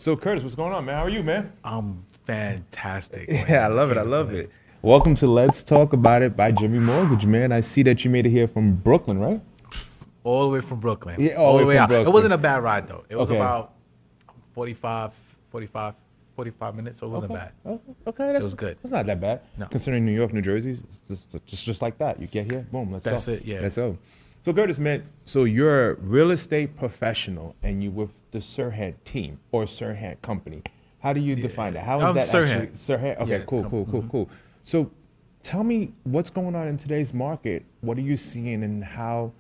So Curtis, what's going on, man? How are you, man? I'm fantastic. Yeah, I love it. I love it. Welcome to Let's Talk About It by Jimmy Mortgage, man. I see that you made it here from Brooklyn, right? All the way from Brooklyn. Yeah, all the way from out. Brooklyn. It wasn't a bad ride, though. It was Okay. about 45 minutes, so it wasn't bad. Okay, it was good. That's not that bad. No. Considering New York, New Jersey, it's just like that. You get here, boom, let's go. That's it, yeah. Let's go. So Curtis, man, so you're a real estate professional and you with the Sirhand team or Sirhand company. How do you define that? How is that Sirhand. actually Sirhand? Okay, Yeah, cool. So tell me what's going on in today's market. What are you seeing and how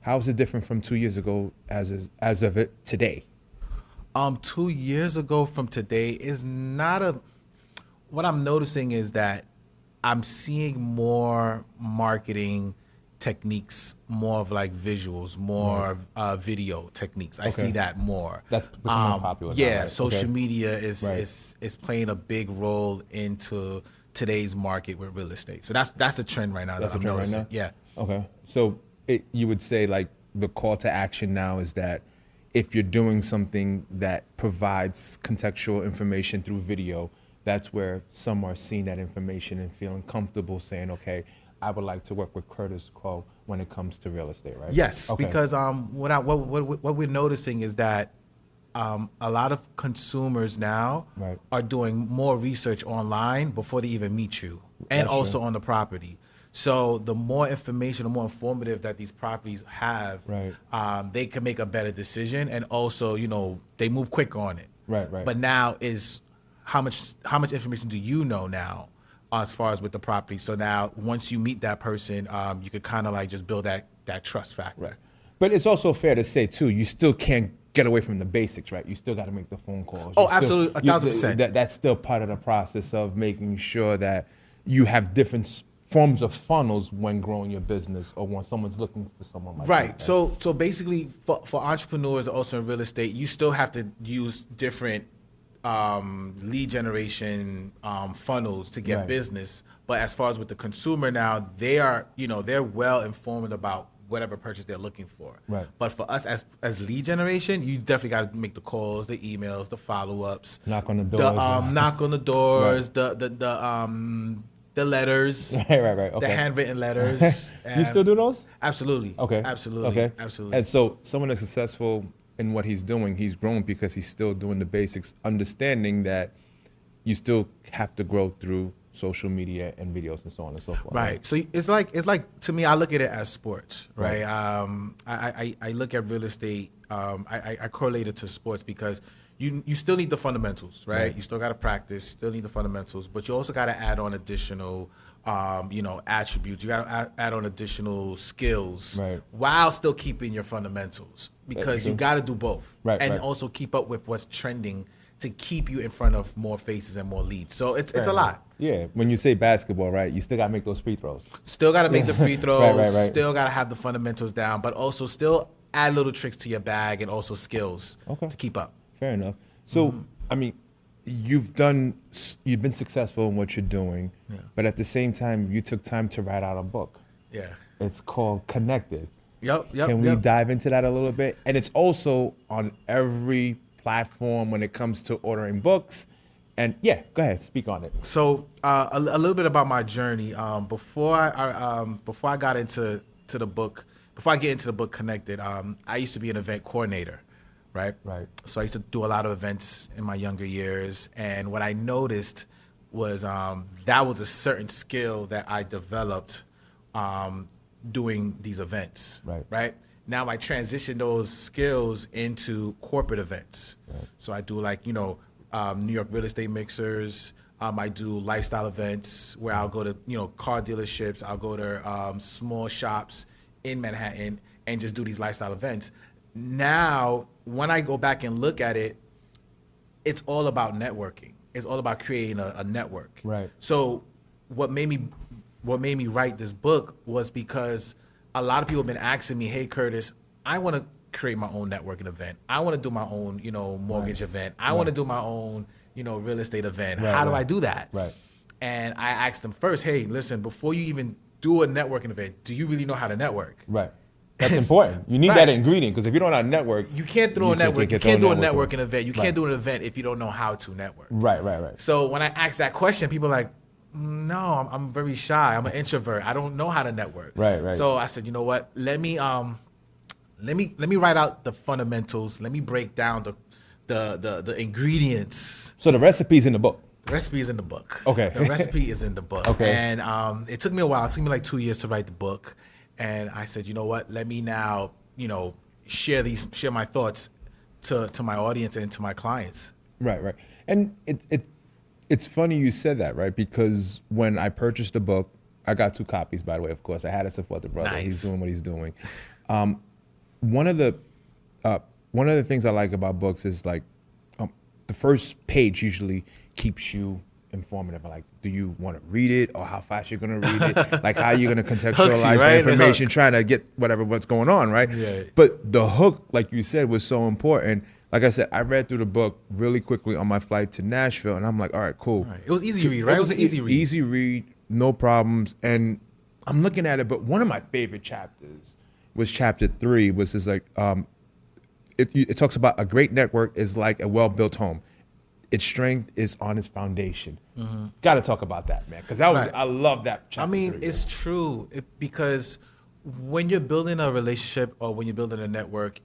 is it different from 2 years ago as of it today? 2 years ago from today is not a. What I'm noticing is that I'm seeing more marketing techniques, more of like visuals, more video techniques. I see that more. That's becoming popular now, Yeah, right? social Okay. media Right. is playing a big role into today's market with real estate. So that's the trend right now That's that I'm the trend right noticing. now? Yeah. Okay. So you would say like the call to action now is that if you're doing something that provides contextual information through video, that's where some are seeing that information and feeling comfortable saying, okay, I would like to work with Curtis Quow when it comes to real estate, right? Yes, Okay. because what we're noticing is that a lot of consumers now Right. are doing more research online before they even meet you, and That's also true. on the property. So the more information, the more informative that these properties have, Right. They can make a better decision, and also they move quicker on it. Right. But now is how much information do you know now as far as with the property? So now once you meet that person, you could kind of like just build that trust factor. Right. But it's also fair to say too, you still can't get away from the basics, right? You still got to make the phone calls. Oh, You still- absolutely, 1,000%. That's still part of the process of making sure that you have different forms of funnels when growing your business or when someone's looking for someone like Right. that. So basically, for entrepreneurs also in real estate, you still have to use different lead generation funnels to get Right. business. But as far as with the consumer now, they are they're well informed about whatever purchase they're looking for. Right. But for us as lead generation, you definitely got to make the calls, the emails, the follow ups, Knock on the the doors. knock on the doors, the letters, Right. Okay. the handwritten letters. You still do those? Absolutely. Okay. Absolutely. Okay. Absolutely. And so someone that's successful in what he's doing, he's grown because he's still doing the basics, understanding that you still have to grow through social media and videos and so on and so forth. Right. So it's like to me, I look at it as sports, right? I look at real estate. I correlate it to sports because you still need the fundamentals, right? You still got to practice, still need the fundamentals, but you also got to add on additional, attributes. You got to add on additional skills, Right. while still keeping your fundamentals because you got to do both, Right, and right. also keep up with what's trending to keep you in front of more faces and more leads. So it's a lot. Yeah. When you say basketball, right, you still got to make those free throws. Still got to make the free throws. Right. Still got to have the fundamentals down, but also still add little tricks to your bag and also skills Okay. to keep up. Fair enough. So, I mean, you've been successful in what you're doing, but at the same time, you took time to write out a book. Yeah. It's called Connected. Yep. Can we dive into that a little bit? And it's also on every platform when it comes to ordering books. And yeah, go ahead, speak on it. So a little bit about my journey. Before I got into the book, before I get into the book Connected, I used to be an event coordinator, right? Right. So I used to do a lot of events in my younger years, and what I noticed was that was a certain skill that I developed doing these events. Right. Right. Now I transition those skills into corporate events. Right. So I do like New York real estate mixers. I do lifestyle events where I'll go to car dealerships. I'll go to small shops in Manhattan and just do these lifestyle events. Now, when I go back and look at it, it's all about networking. It's all about creating a network. Right. So what made me write this book was because a lot of people have been asking me, hey, Curtis, I want to create my own networking event. I want to do my own, mortgage event. I want to do my own, real estate event. Right, How do right. I do that? Right. And I asked them first, hey, listen, before you even do a networking event, do you really know how to network? Right. That's important. You need Right. that ingredient, because if you don't have a network, You can't throw a network. You can't do a networking event. You can't do an event if you don't know how to network. Right. So when I ask that question, people are like, no, I'm very shy. I'm an introvert. I don't know how to network. Right. So I said, you know what? Let me write out the fundamentals. Let me break down the ingredients. So the recipe's in the book. The recipe is in the book. Okay. The recipe is in the book. Okay. And it took me a while. It took me like 2 years to write the book. And I said, you know what? Let me now, share my thoughts to my audience and to my clients. Right. And it's funny you said that, right? Because when I purchased the book, I got 2 copies, by the way, of course. I had to support the brother. Nice. He's doing what he's doing. One of the things I like about books is like the first page usually keeps you informative. Like, do you want to read it, or how fast you're going to read it? Like, how you're going to contextualize the information, trying to get what's going on, right? Yeah. But the hook, like you said, was so important. Like I said, I read through the book really quickly on my flight to Nashville, and I'm like, all right, cool. Right. It was easy to read, right? It was an easy read. Easy read, no problems. And I'm looking at it, but one of my favorite chapters was chapter 3, which is like, it talks about a great network is like a well-built home. Its strength is on its foundation. Mm-hmm. Got to talk about that, man, because I love that chapter. I mean, it's true because when you're building a relationship or when you're building a network,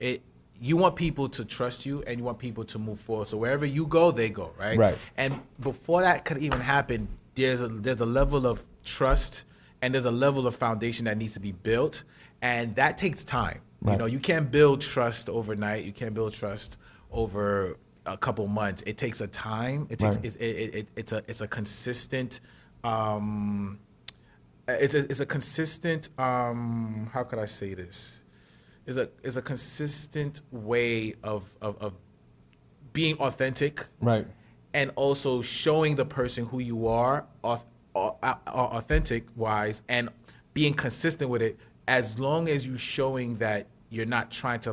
you want people to trust you and you want people to move forward. So wherever you go, they go, right? Right. And before that could even happen, there's a level of trust and there's a level of foundation that needs to be built, and that takes time. Right. You can't build trust overnight. You can't build trust over a couple months. It takes a time. It takes it's a consistent it's a consistent how could I say this? Is a consistent way of being authentic, right, and also showing the person who you are authentic wise and being consistent with it, as long as you're showing that you're not trying to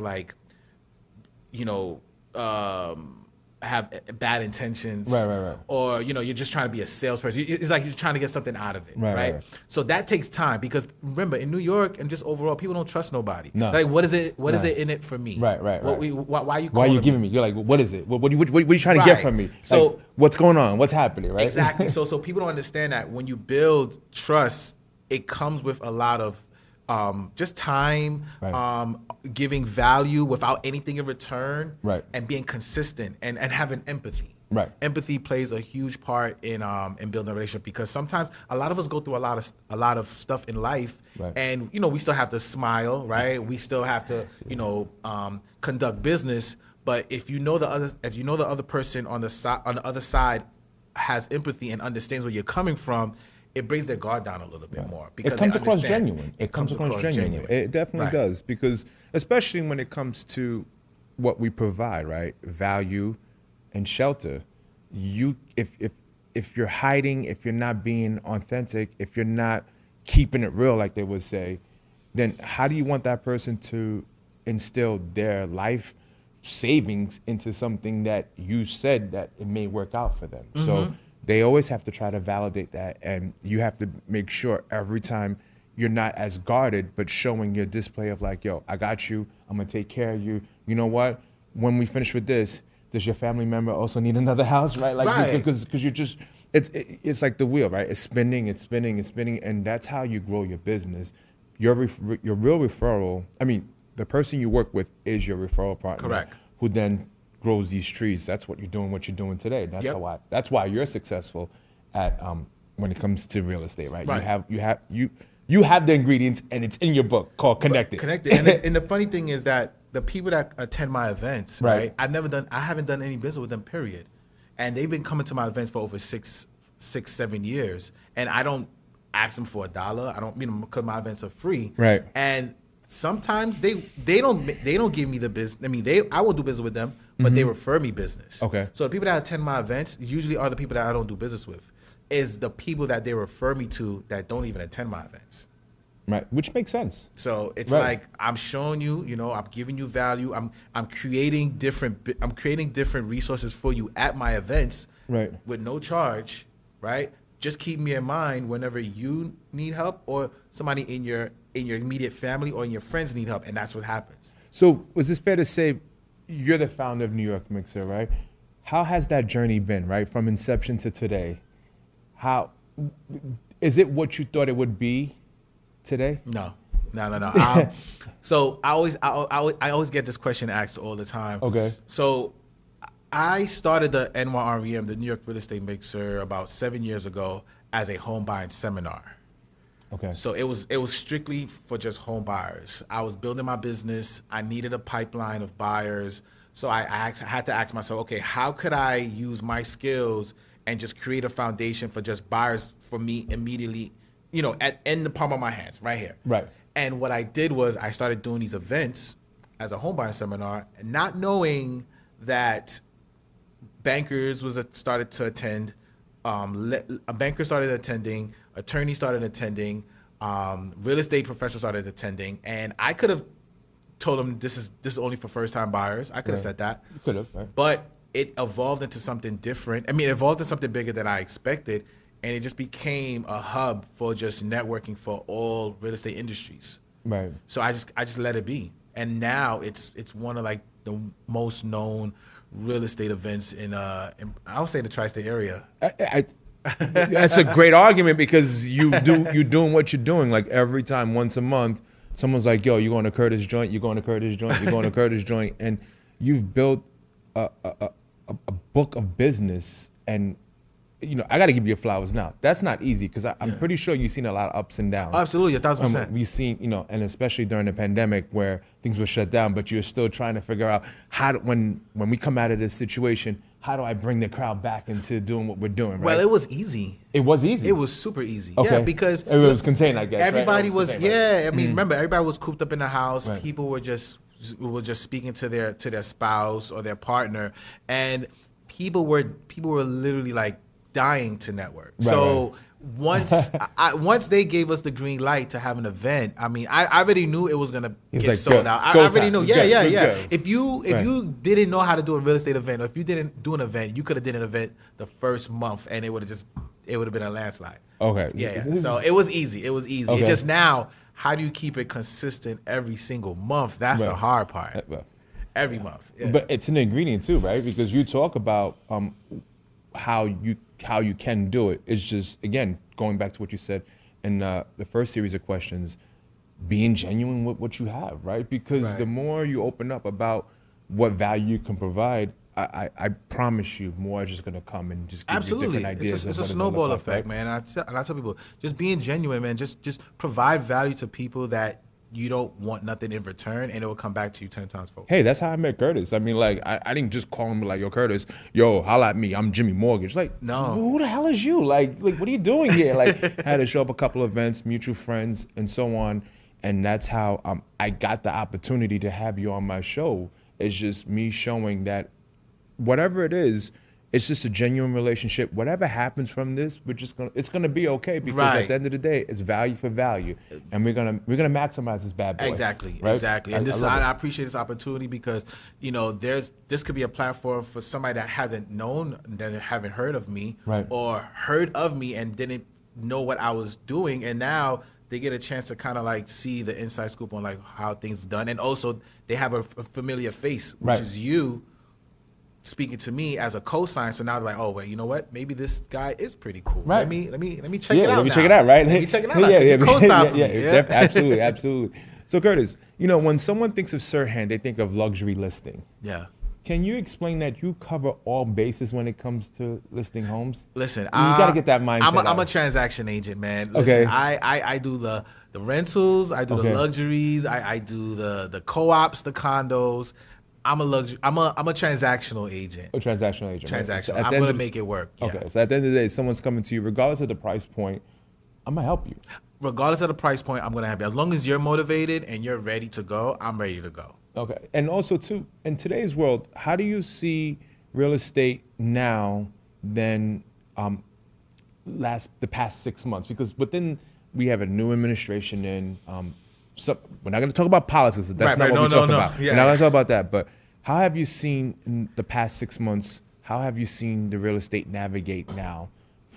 have bad intentions, right. Or you're just trying to be a salesperson. It's like you're trying to get something out of it, right? So that takes time, because remember, in New York and just overall, people don't trust nobody. No. Like, what is it? What is it in it for me? Right. Why are you giving me? You're like, what is it? What are you trying to get from me? So like, what's going on? What's happening? Right? Exactly. So people don't understand that when you build trust, it comes with a lot of just time, right, giving value without anything in return, right, and being consistent and having empathy. Right. Empathy plays a huge part in building a relationship, because sometimes a lot of us go through a lot of stuff in life, right, and we still have to smile, right? We still have to conduct business. But if you know the other person on the other side has empathy and understands where you're coming from, it brings their guard down a little bit more, because it comes across genuine. It comes across genuine. It definitely does, because especially when it comes to what we provide, right? Value and shelter. If you're hiding, if you're not being authentic, if you're not keeping it real, like they would say, then how do you want that person to instill their life savings into something that you said that it may work out for them? Mm-hmm. So they always have to try to validate that, and you have to make sure every time you're not as guarded, but showing your display of like, yo, I got you, I'm gonna take care of you. You know what? When we finish with this, does your family member also need another house, right? Like, because you're just, it's like the wheel, right? It's spinning, and that's how you grow your business. Your real referral, I mean, the person you work with is your referral partner. Correct. Who then grows these trees. That's what you're doing today. That's why you're successful at when it comes to real estate, right? You have the ingredients, and it's in your book called Connected. And the funny thing is that the people that attend my events, right? I haven't done any business with them, period. And they've been coming to my events for over 7 years, and I don't ask them for $1. I don't because my events are free, right? And sometimes they don't give me the business. I mean, I will do business with them, but they refer me business. Okay. So the people that attend my events usually are the people that I don't do business with. Is the people that they refer me to that don't even attend my events. Right, which makes sense. So it's like, I'm showing you, I'm giving you value. I'm creating different resources for you at my events, right, with no charge, right? just keep me in mind whenever you need help or somebody in your immediate family or in your friends need help, and that's what happens. So was this fair to say you're the founder of New York Mixer, right? How has that journey been, right, from inception to today? How is it what you thought it would be today? No. So I always get this question asked all the time. Okay. So I started the NYREM, the New York Real Estate Mixer, about 7 years ago as a home buying seminar. Okay. So it was strictly for just home buyers. I was building my business. I needed a pipeline of buyers. So I had to ask myself, okay, how could I use my skills and just create a foundation for just buyers for me immediately, in the palm of my hands, right here. Right. And what I did was I started doing these events as a home buying seminar, not knowing that bankers started to attend, a banker started attending, attorneys started attending, real estate professionals started attending, and I could have told them this is only for first time buyers. I could have said that. You could have, right? But it evolved into something different. I mean, it evolved into something bigger than I expected, and it just became a hub for just networking for all real estate industries. Right. So I just let it be, and now it's one of like the most known real estate events in I would say the tri-state area. That's a great argument because you're doing what you're doing. Like every time, once a month, someone's like, "Yo, you going to Curtis joint? You going to Curtis joint? You going to Curtis joint?" And you've built a book of business, and I got to give you flowers now. That's not easy because I'm pretty sure you've seen a lot of ups and downs. Absolutely, 1,000%. We've seen, and especially during the pandemic where things were shut down, but you're still trying to figure out when we come out of this situation, how do I bring the crowd back into doing what we're doing, right? Well, it was easy. It was easy. It was super easy. Okay. Yeah, because it was contained, I guess. Everybody right? was, contained, yeah. Right? I mean, remember, everybody was cooped up in the house. Right. People were just speaking to their spouse or their partner, and people were literally like dying to network. Right, so once they gave us the green light to have an event, I mean, I already knew it was gonna get like, sold out. I already knew. Yeah. If you didn't know how to do a real estate event, or if you didn't do an event, you could have did an event the first month, and it would have been a landslide. Okay. Yeah. So it was easy. Okay. It's just now, how do you keep it consistent every single month? That's the hard part. Every month. Yeah. But it's an ingredient too, right? Because you talk about how you can do it. It's just, again, going back to what you said in the first series of questions, being genuine with what you have, right? Because the more you open up about what value you can provide, I promise you more is just going to come and just give you different ideas. It's a snowball effect, man. And I tell people, just being genuine, man, just provide value to people that you don't want nothing in return, and it will come back to you 10 times fold. Hey, that's how I met Curtis. I mean, like, I didn't just call him like, "Yo, Curtis, yo, holla at me. I'm Jimmy Mortgage." Like, no. Who the hell is you? Like, what are you doing here? Like, had to show up a couple of events, mutual friends, and so on. And that's how I got the opportunity to have you on my show. It's just me showing that whatever it is, it's just a genuine relationship. Whatever happens from this, it's gonna be okay because at the end of the day, it's value for value, and we're gonna maximize this bad boy. Exactly, right? exactly. And I appreciate this opportunity because this could be a platform for somebody that hasn't known, that haven't heard of me, right, or heard of me and didn't know what I was doing, and now they get a chance to kind of like see the inside scoop on like how things are done, and also they have a familiar face, which is you speaking to me as a cosign. So now they're like, oh wait, you know what? Maybe this guy is pretty cool. Right. Let me check it out. Let me check it out. Right. Let me check it out. You cosign for me. Absolutely. So Curtis, when someone thinks of Sirhand, they think of luxury listing. Yeah. Can you explain that you cover all bases when it comes to listing homes? Listen, you got to get that mindset. I'm a transaction agent, man. Listen, I do the rentals, I do the luxuries, I do the co-ops, the condos. I'm a transactional agent. A transactional agent. Transactional. I'm going to make it work. Yeah. Okay. So at the end of the day, someone's coming to you, regardless of the price point, I'm going to help you. Regardless of the price point, I'm going to help you. As long as you're motivated and you're ready to go, I'm ready to go. Okay. And also, too, in today's world, how do you see real estate now than the past 6 months? Because we have a new administration in. So we're not going to talk about politics. That's not what we're talking about. Yeah. We're not going to talk about that. But how have you seen in the past 6 months, how have you seen the real estate navigate now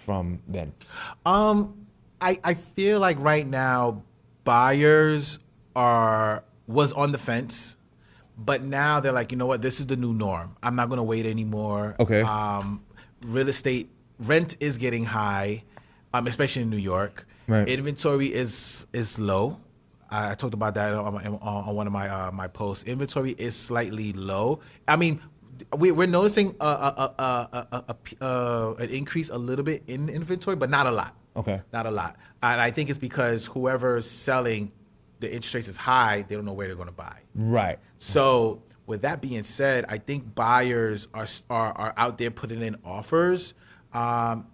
from then? I feel like right now buyers was on the fence, but now they're like, you know what, this is the new norm. I'm not gonna wait anymore. Okay. Real estate rent is getting high, especially in New York. Right. Inventory is low. I talked about that on one of my posts. Inventory is slightly low. I mean, we're noticing an increase a little bit in inventory, but not a lot. Okay. Not a lot. And I think it's because whoever's selling, the interest rates is high, they don't know where they're going to buy. Right. So with that being said, I think buyers are out there putting in offers, knowing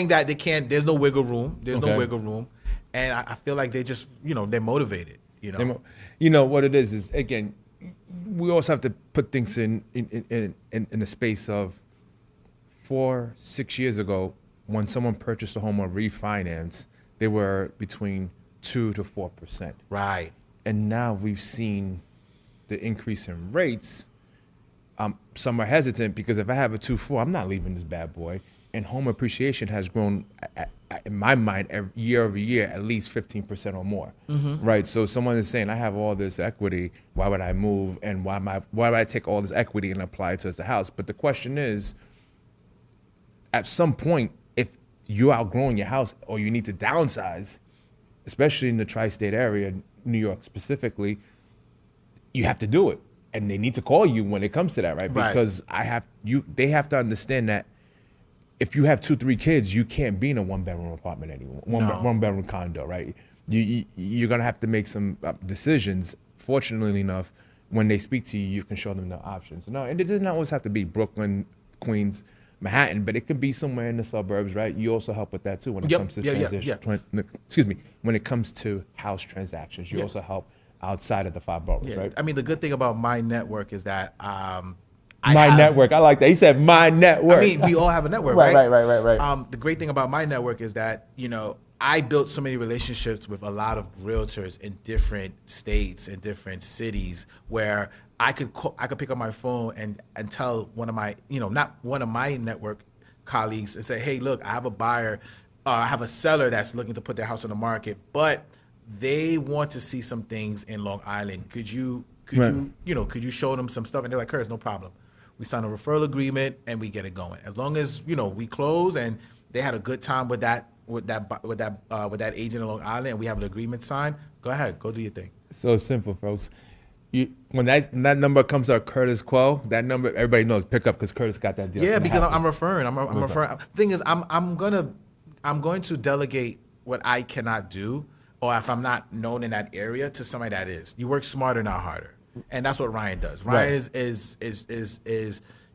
that there's no wiggle room. There's no wiggle room. And I feel like they just, they're motivated, You know what it is again, we also have to put things in the space of 4-6 years ago, when someone purchased a home or refinance, they were between 2 to 4%. Right. And now we've seen the increase in rates. Some are hesitant because if I have a 2.4, I'm not leaving this bad boy. And home appreciation has grown, in my mind, year over year, at least 15% or more. Mm-hmm. Right. So someone is saying, I have all this equity. Why would I move? And why would I take all this equity and apply it to the house? But the question is, at some point, if you're outgrowing your house or you need to downsize, especially in the tri-state area, New York specifically, you have to do it. And they need to call you when it comes to that, right? Because they have to understand that if you have 2-3 kids, you can't be in a one-bedroom apartment anymore, one-bedroom condo, right? You're gonna have to make some decisions. Fortunately enough, when they speak to you, you can show them the options. No, and it doesn't always have to be Brooklyn, Queens, Manhattan, but it could be somewhere in the suburbs, right? You also help with that too when it comes to when it comes to house transactions. You also help outside of the 5 boroughs, right? I mean, the good thing about my network is that network. I like that. He said my network. I mean, we all have a network, right? Right. The great thing about my network is that, I built so many relationships with a lot of realtors in different states and different cities where I could pick up my phone and tell one of my, not one of my network colleagues and say, hey, look, I have a buyer, I have a seller that's looking to put their house on the market, but they want to see some things in Long Island. Could you show them some stuff? And they're like, Curtis, no problem. We sign a referral agreement and we get it going. As long as, we close and they had a good time with that agent in Long Island and we have an agreement signed, go ahead, go do your thing. So simple, folks. When that number comes up, Curtis Quow, that number, everybody knows, pick up because Curtis got that deal. Yeah, because I'm referring. I'm referring. The thing is, I'm going to delegate what I cannot do, or if I'm not known in that area, to somebody that is. You work smarter, not harder, and that's what Ryan does. Ryan is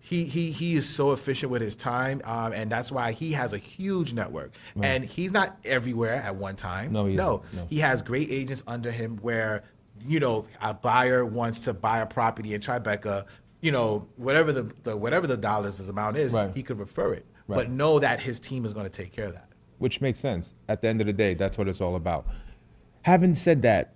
he is so efficient with his time, and that's why he has a huge network. Right. And he's not everywhere at one time. No, he has great agents under him where, a buyer wants to buy a property in Tribeca, whatever the dollars amount is, he could refer it. Right. But know that his team is going to take care of that. Which makes sense. At the end of the day, that's what it's all about. Having said that,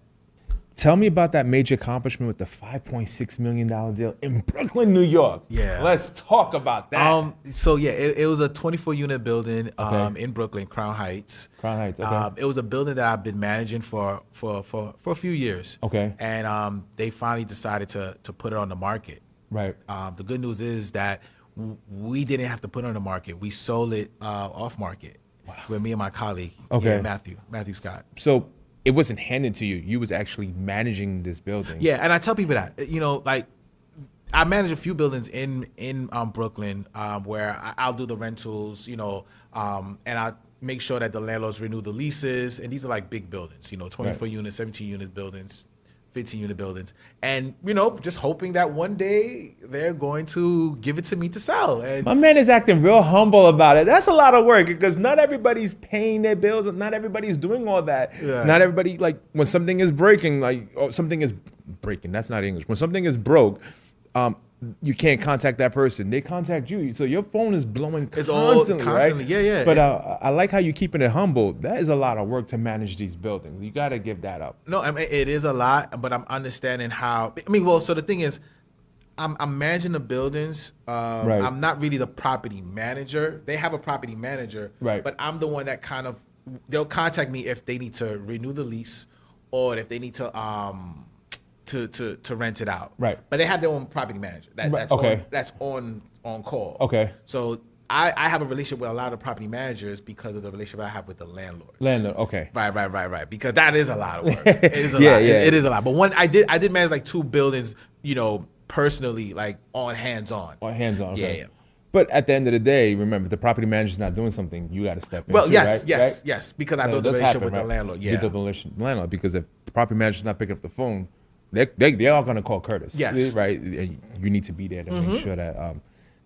tell me about that major accomplishment with the $5.6 million deal in Brooklyn, New York. Yeah. Let's talk about that. It was a 24-unit building in Brooklyn, Crown Heights. Okay. It was a building that I've been managing for a few years. Okay. And they finally decided to put it on the market. Right. The good news is that we didn't have to put it on the market. We sold it off market with me and my colleague, Matthew Scott. So it wasn't handed to you. You was actually managing this building. Yeah, and I tell people that, I manage a few buildings in Brooklyn where I'll do the rentals, and I make sure that the landlords renew the leases. And these are like big buildings, 24 unit, 17 unit buildings, 15 unit buildings. And, just hoping that one day they're going to give it to me to sell. And my man is acting real humble about it. That's a lot of work because not everybody's paying their bills and not everybody's doing all that. Yeah. Not everybody, when something is breaking, something is breaking, that's not English. When something is broke, you can't contact that person. They contact you. So your phone is blowing constantly, right? Yeah. But I like how you're keeping it humble. That is a lot of work to manage these buildings. You got to give that up. No, I mean, it is a lot, but I'm understanding how. So the thing is, I'm managing the buildings. Right. I'm not really the property manager. They have a property manager, Right. but I'm the one that kind of, they'll contact me if they need to renew the lease or if they need to rent it out. Right. But they have their own property manager. That's Okay. on call. Okay. So I have a relationship with a lot of property managers because of the relationship I have with the landlords. Landlord. Okay. Right. Because that is a lot of work. It is a Yeah, lot. yeah. It is a lot. But I did manage like 2 buildings, personally, like on hands-on. Or hands-on. Okay. Yeah. But at the end of the day, remember, if the property manager's not doing something, you got to step in. Well, too, yes, right? yes, Right? yes. Because I So built it a does relationship happen, with right? the landlord. You Yeah. build a relationship with the landlord because if the property manager's not picking up the phone, they're all going to call Curtis. Yes. Right? And you need to be there to make sure that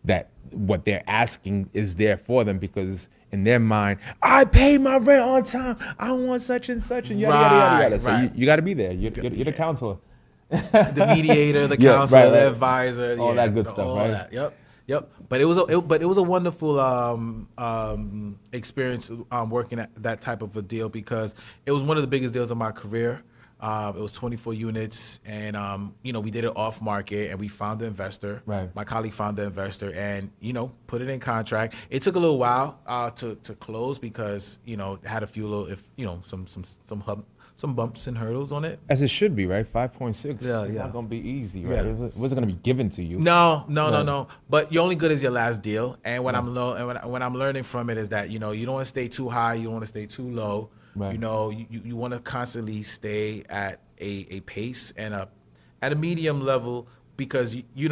that what they're asking is there for them, because in their mind, I pay my rent on time. I want such and such and yada yada yada. So Right. you got to be there. You're the counselor. The mediator, the Yeah, counselor, right, the right. advisor, All that good stuff, all right? That. Yep. But it was a wonderful experience working at that type of a deal, because it was one of the biggest deals of my career. It was 24 units, and we did it off market, and we found the investor. Right. My colleague found the investor, and put it in contract. It took a little while to close because it had a few little some bumps and hurdles on it. As it should be, right? 5.6. Yeah, It's yeah. not going to be easy, right? Yeah. It wasn't going to be given to you. No. But you're only good as your last deal. And what I'm learning from it is that you don't want to stay too high, you don't want to stay too low. Right. You want to constantly stay at a pace and at a medium level, because you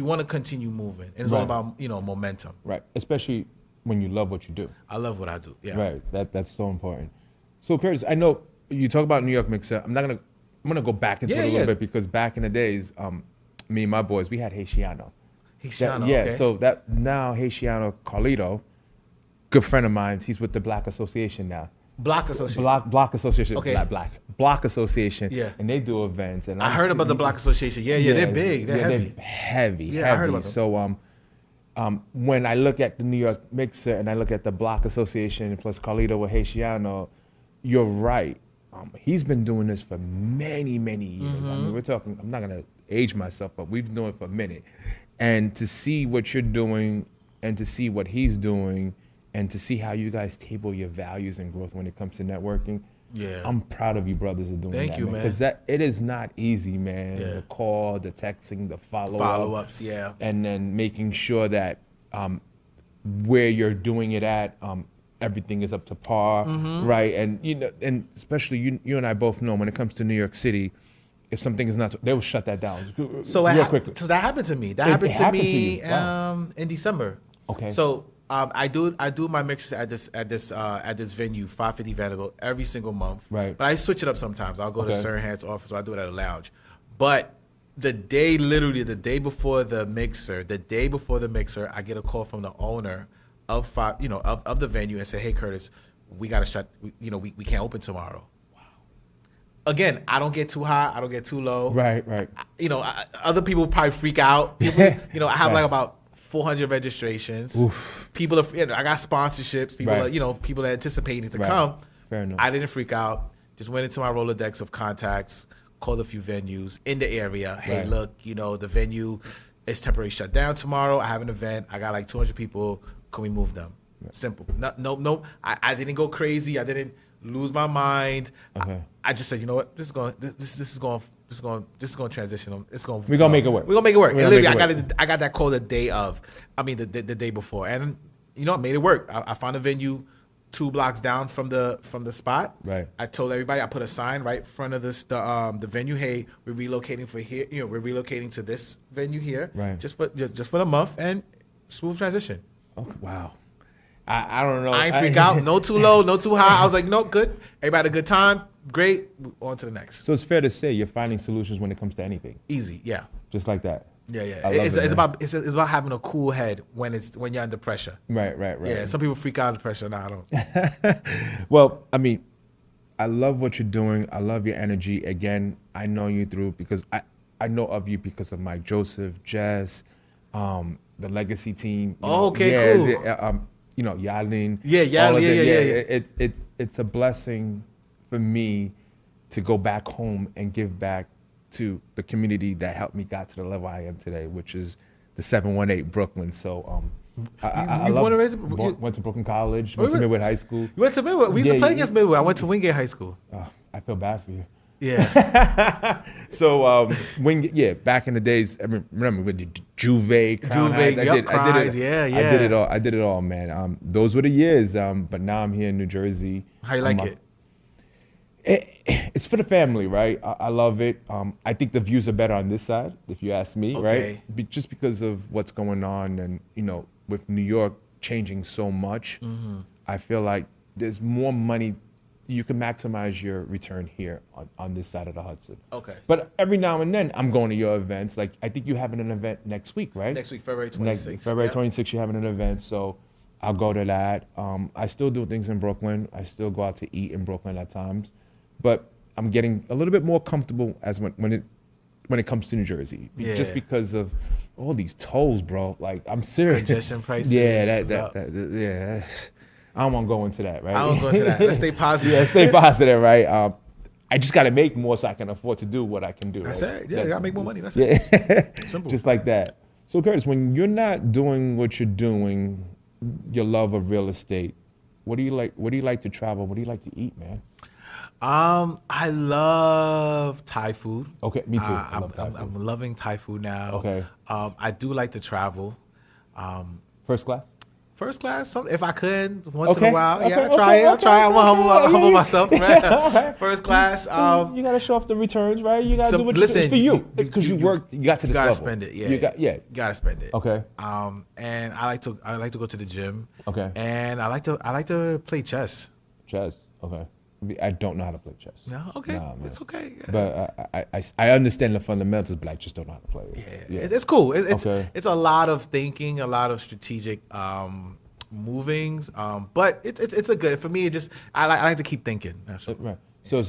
want to continue moving. And it's all Right. about momentum. Right. Especially when you love what you do. I love what I do. Yeah. Right. That's so important. So Curtis, I know you talk about New York Mixer. I'm gonna go back into it a little bit, because back in the days, me and my boys, we had Haitiano. Haitiano, Yeah. okay. So that now Haitiano Carlito, good friend of mine, he's with the Black Association now. Block Association. Block Association. Okay. Block Association. Yeah. And they do events. And I heard about the Block Association. Yeah, they're big. They're heavy. They're heavy. Yeah, I heard about them. So when I look at the New York Mixer and I look at the Block Association plus Carlito with Haitiano, you're right. He's been doing this for many, many years. I mean, we're talking, I'm not going to age myself, but we've been doing it for a minute. And to see what you're doing and to see what he's doing and to see how you guys table your values and growth when it comes to networking, Yeah. I'm proud of you brothers for doing Thank that. you, man. Because it is not easy, man. Yeah. The call, the texting, the Follow-ups, yeah. and then making sure that where you're doing it at, everything is up to par, right? And and especially you and I both know when it comes to New York City, if something is not, they will shut that down So real quickly. So that happened to me. That It happened to happened to me you. Wow. in December. Okay. So I do my mixes at this venue, 550 Vanderbilt, every single month. Right. But I switch it up sometimes. I'll go to Okay. Sirhand's office, or I do it at a lounge. But the day before the mixer, I get a call from the owner of of the venue and say, "Hey, Curtis, we got to shut. We can't open tomorrow." Wow. Again, I don't get too high. I don't get too low. Right. Other people probably freak out. People, I have Right. like about 400 registrations. Oof. People are, I got sponsorships. People Right. are, people are anticipating to Right. come. Fair enough. I didn't freak out. Just went into my Rolodex of contacts, called a few venues in the area. Hey, Right. look, the venue is temporarily shut down tomorrow. I have an event. I got like 200 people. Can we move them? Simple. No. I didn't go crazy. I didn't lose my mind. Okay. I just said, you know what? This is going to transition. It's going. We're gonna make it work. We're gonna make it work. We're And gonna literally, make it I got that call the day before, and I made it work. I found a venue 2 blocks down from the spot. Right. I told everybody. I put a sign right in front of the venue. Hey, we're relocating for here. We're relocating to this venue here. Right. Just for the month, and smooth transition. Oh, wow. I don't know. I ain't freak out. No too low, no too high. I was like, no, good. Everybody had a good time. Great. On to the next. So it's fair to say you're finding solutions when it comes to anything, Easy. Yeah. just like that. Yeah. I love It's it, man. about having a cool head when you're under pressure. Right. Yeah. Some people freak out under pressure. No, I don't. Well, I mean, I love what you're doing. I love your energy. Again, I know you through because I know of you because of Mike Joseph, Jess, the Legacy team. Okay, cool. Yalin. Yeah, all of yeah. It's a blessing for me to go back home and give back to the community that helped me got to the level I am today, which is the 718 Brooklyn. So I went to Brooklyn College, went to Midwood High School. You went to Midwood? We used to play against Midwood. I went to Wingate High School. I feel bad for you. Yeah. So back in the days, remember with the Juve, Crown Heights, I did it. Yeah. I did it all, man. Those were the years. But now I'm here in New Jersey. How you like it? It's for the family, right? I love it. I think the views are better on this side, if you ask me, right? Just because of what's going on, and with New York changing so much, I feel like there's more money. You can maximize your return here on this side of the Hudson. Okay. But every now and then, I'm going to your events. Like, I think you're having an event next week, right? Next week, February 26th. February 26th, you're having an event. So I'll go to that. I still do things in Brooklyn. I still go out to eat in Brooklyn at times. But I'm getting a little bit more comfortable when it comes to New Jersey. Yeah. Just because of all these tolls, bro. Like, I'm serious. Congestion prices. Yeah, yeah. I don't want to go into that, right? I don't go into that. Let's stay positive. Yeah, stay positive, right? I just got to make more so I can afford to do what I can do. That's right? it. Yeah, you got to make more money. That's it. Simple. Just like that. So, Curtis, when you're not doing what you're doing, your love of real estate, what do you like? What do you like to travel? What do you like to eat, man? I love Thai food. Okay, me too. I'm loving Thai food now. Okay. I do like to travel. First class? First class, if I could, once in a while. Yeah, I'll try it. I'm humble myself. Right? First class. You got to show off the returns, right? You got to do what it's for you. Because you worked, you got to this level. You got to spend it, yeah. You got to spend it. Okay. And I like to go to the gym. Okay. And I like to play chess. Chess, okay. I don't know how to play chess. No, okay, it's okay. Yeah. But I understand the fundamentals, but I just don't know how to play it. Yeah. It's cool. It's a lot of thinking, a lot of strategic movings. But it's a good for me. I like to keep thinking. Right. So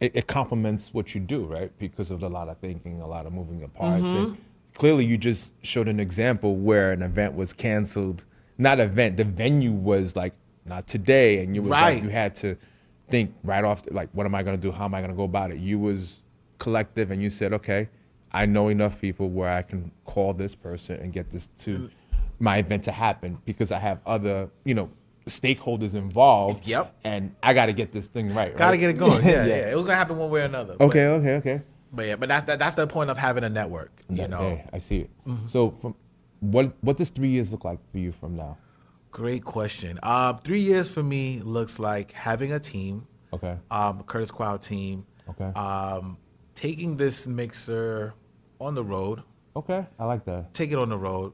it complements what you do, right? Because of a lot of thinking, a lot of moving your parts. And clearly, you just showed an example where an event was canceled. Not event. The venue was like not today, and you was like, you had to think right off, like, what am I going to do? How am I going to go about it? You was collective, and you said, okay, I know enough people where I can call this person and get this to my event to happen because I have other, stakeholders involved. Yep. And I got to get this thing right. Got to get it going. Yeah. It was going to happen one way or another. Okay. But that's the point of having a network. Yeah, I see it. So from what does 3 years look like for you from now? Great question. 3 years for me looks like having a team. Okay. Curtis Quow team. Okay. Taking this mixer on the road. Okay, I like that. Take it on the road.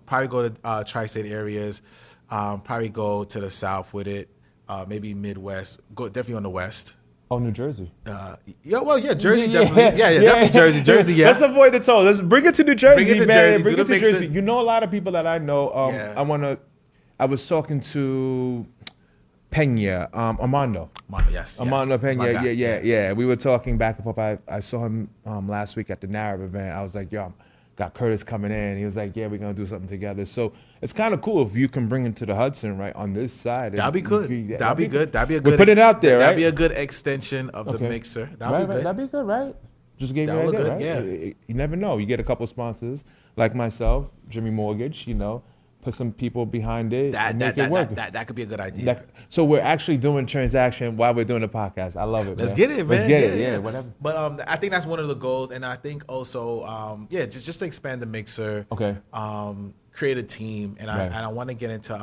Probably go to tri-state areas. Probably go to the South with it. Maybe Midwest. Go definitely on the West. Oh, New Jersey. Jersey definitely. Definitely Jersey. Yeah. Let's avoid the toll. Let's bring it to New Jersey, man. Bring it to Jersey. It. You know a lot of people that I know. I was talking to Pena, Armando. Yes. Armando Pena. Yeah. We were talking back and forth. I saw him last week at the Narrative event. I was like, yo, got Curtis coming in. He was like, yeah, we're gonna do something together. So it's kind of cool if you can bring him to the Hudson, right, on this side. That'd be good. That'd be good. That'd be a good. We're putting it out there, right? That'd be a good extension of the mixer. That'd be good. That'd be good, right? Just gave you an idea, right? Yeah. You never know. You get a couple sponsors like myself, Jimmy Mortgage. Put some people behind it and make it work. That could be a good idea. So we're actually doing transaction while we're doing the podcast. I love it. Let's get it, man. Let's get it. Yeah, whatever. But I think that's one of the goals, and I think also, just to expand the mixer. Okay. Create a team, and I want to get into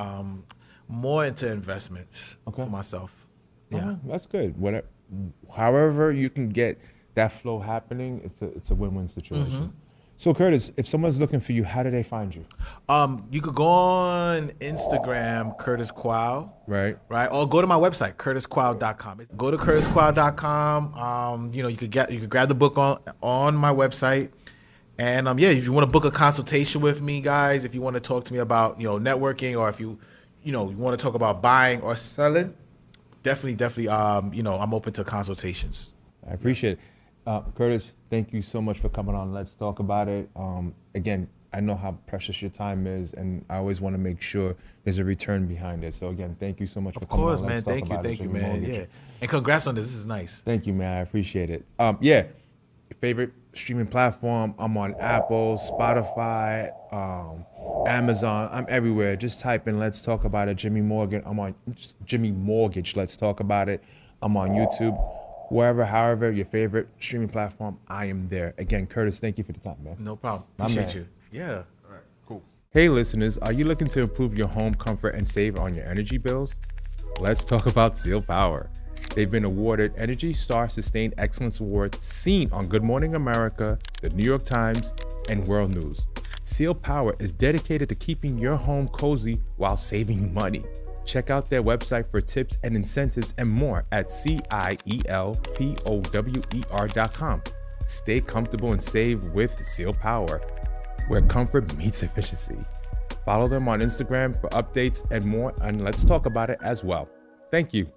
more into investments for myself. Yeah, that's good. However you can get that flow happening, it's a win-win situation. So Curtis, if someone's looking for you, how do they find you? You could go on Instagram, Curtis Quow. Right. Or go to my website, curtisquow.com. Go to curtisquow.com. You could grab the book on my website. And if you want to book a consultation with me, guys, if you want to talk to me about, networking, or if you want to talk about buying or selling, definitely, I'm open to consultations. I appreciate it. Curtis, thank you so much for coming on. Let's talk about it. Again, I know how precious your time is, and I always want to make sure there's a return behind it. So again, thank you so much for coming on. Of course, man. Thank you, man. Yeah. And congrats on this. This is nice. Thank you, man. I appreciate it. If favorite streaming platform. I'm on Apple, Spotify, Amazon. I'm everywhere. Just type in Let's Talk About It, Jimmy Morgan. I'm on Jimmy Mortgage, Let's Talk About It. I'm on YouTube. Wherever, however, your favorite streaming platform, I am there. Again, Curtis, thank you for the time, man. No problem. My Appreciate man. you. Yeah. All right, cool. Hey, listeners, are you looking to improve your home comfort and save on your energy bills? Let's talk about Seal Power. They've been awarded Energy Star Sustained Excellence Award, seen on Good Morning America, the New York Times, and World News. Seal Power is dedicated to keeping your home cozy while saving you money. Check out their website for tips and incentives and more at CIELPOWER.com. Stay comfortable and save with Seal Power, where comfort meets efficiency. Follow them on Instagram for updates and more, and let's talk about it as well. Thank you.